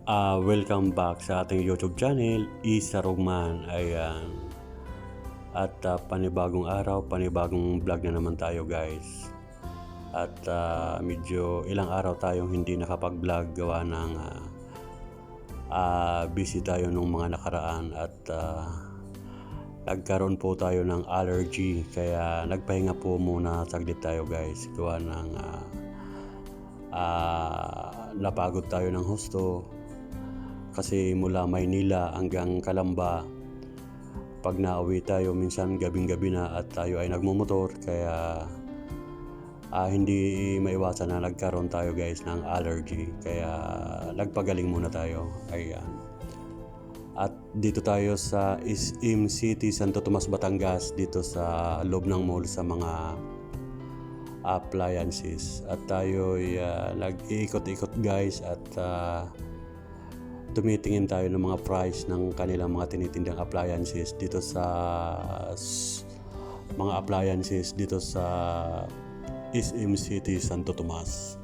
Welcome back sa ating YouTube channel, Isa Rugman. Ayan. At panibagong araw, panibagong vlog na naman tayo guys. At medyo ilang araw tayong hindi nakapag-vlog gawa ng busy tayo nung mga nakaraan at nagkaroon po tayo ng allergy kaya nagpahinga po muna saglit tayo guys gawa ng napagod tayo ng husto. Kasi mula Maynila hanggang Calamba, pag nauwi tayo minsan gabing-gabi na at tayo ay nagmumotor kaya hindi maiwasan na nagkaroon tayo guys ng allergy kaya nagpagaling muna tayo. Ayan. At dito tayo sa SM City, Santo Tomas, Batangas, dito sa loob ng mall sa mga appliances. At tayo ay nag-iikot-ikot guys at tumitingin tayo ng mga price ng kanilang mga tinitindang appliances dito sa mga appliances dito sa SM City, Santo Tomas.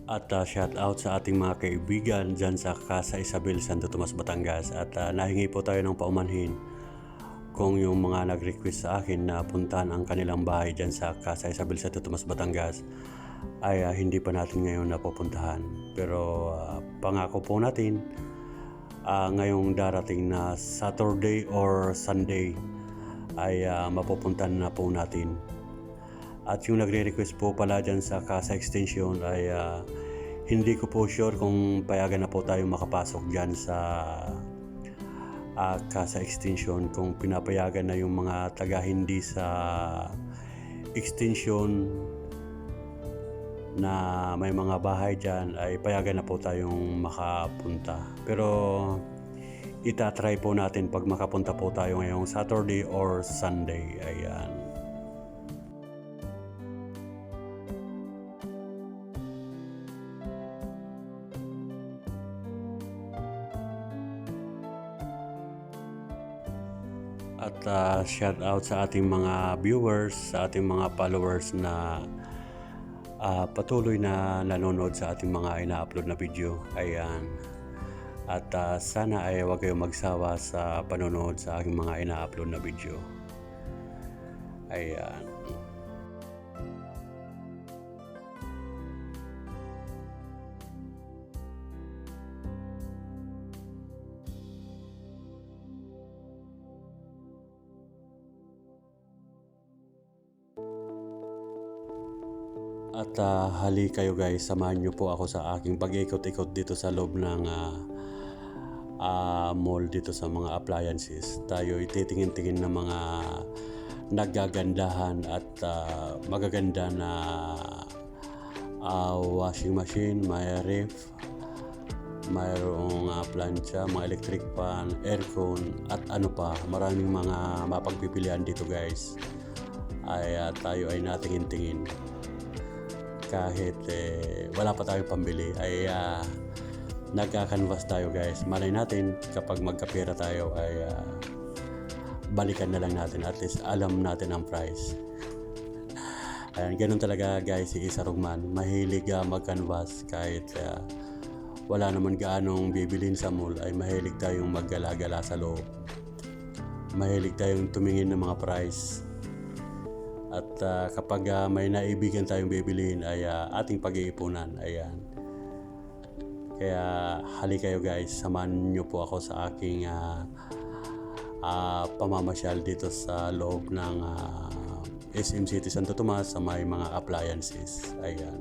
At shout out sa ating mga kaibigan dyan sa Casa Isabel, Santo Tomas, Batangas. At nahingi po tayo ng paumanhin kung yung mga nag-request sa akin na puntahan ang kanilang bahay dyan sa Casa Isabel, Santo Tomas, Batangas ay hindi pa natin ngayon napupuntahan. Pero pangako po natin ngayong darating na Saturday or Sunday ay mapupuntahan na po natin. At yung nagre-request po pala dyan sa Casa Extension ay hindi ko po sure kung payagan na po tayo makapasok dyan sa Casa Extension. Kung pinapayagan na yung mga taga hindi sa Extension na may mga bahay dyan ay payagan na po tayong makapunta. Pero itatry po natin pag makapunta po tayo ngayong Saturday or Sunday. Ayan. At shout out sa ating mga viewers, sa ating mga followers na patuloy na nanonood sa ating mga ina-upload na video. Ayan. At sana ay huwag kayong magsawa sa panonood sa aking mga ina-upload na video. Ayan. At hali kayo guys, samahan nyo po ako sa aking pag-ikot-ikot dito sa loob ng mall dito sa mga appliances. Tayo ititingin-tingin ng mga nagagandahan at magaganda na washing machine, may ref, mayroong plancha, mga electric fan, aircon at ano pa, maraming mga mapagpipilian dito guys. Ay tayo ay natingin-tingin. Kahit wala pa tayong pambili ay nagka-canvas tayo guys. Malay natin kapag magkapera tayo ay balikan na lang natin, at least alam natin ang price. Ayan, ganun talaga guys si Isa Rugman, mahilig mag-canvas kahit wala naman gaanong bibilin sa mall ay mahilig tayong maggala-gala sa loob, mahilig tayong tumingin ng mga price. At kapag may naibigan tayong bibilihin ay ating pag-iipunan. Ayan. Kaya hali kayo guys, samahan nyo po ako sa aking pamamasyal dito sa loob ng SM City, Santo Tomas sa may mga appliances. Ayan.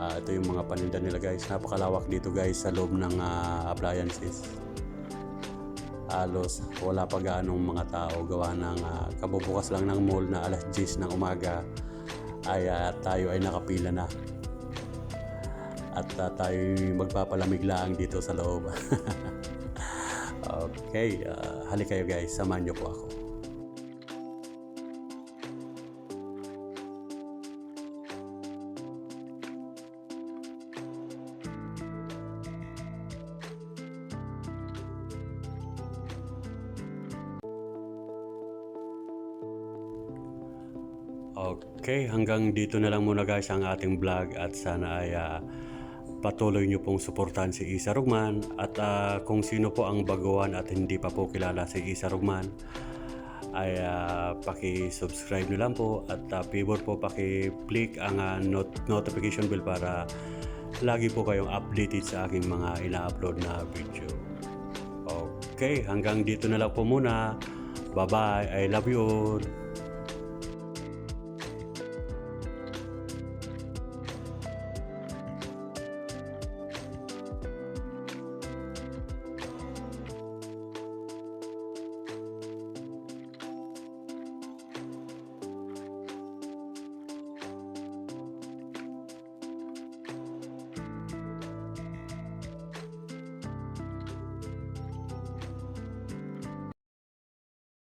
Ito yung mga paninda nila guys. Napakalawak dito guys sa loob ng appliances. Halos wala pa gaanong mga tao, gawa ng kabubukas lang ng mall na alas 10 ng umaga ay tayo ay nakapila na. At tayo magpapalamig lang dito sa loob. Okay, halika kayo guys, samahan niyo po ako. Okay, hanggang dito na lang muna guys ang ating vlog at sana ay patuloy nyo pong suportahan si Isa Rugman at kung sino po ang baguhan at hindi pa po kilala si Isa Rugman ay paki-subscribe nyo lang po at favor po paki-click ang notification bell para lagi po kayong updated sa aking mga ina-upload na video. Okay, hanggang dito na lang po muna. Bye-bye. I love you all.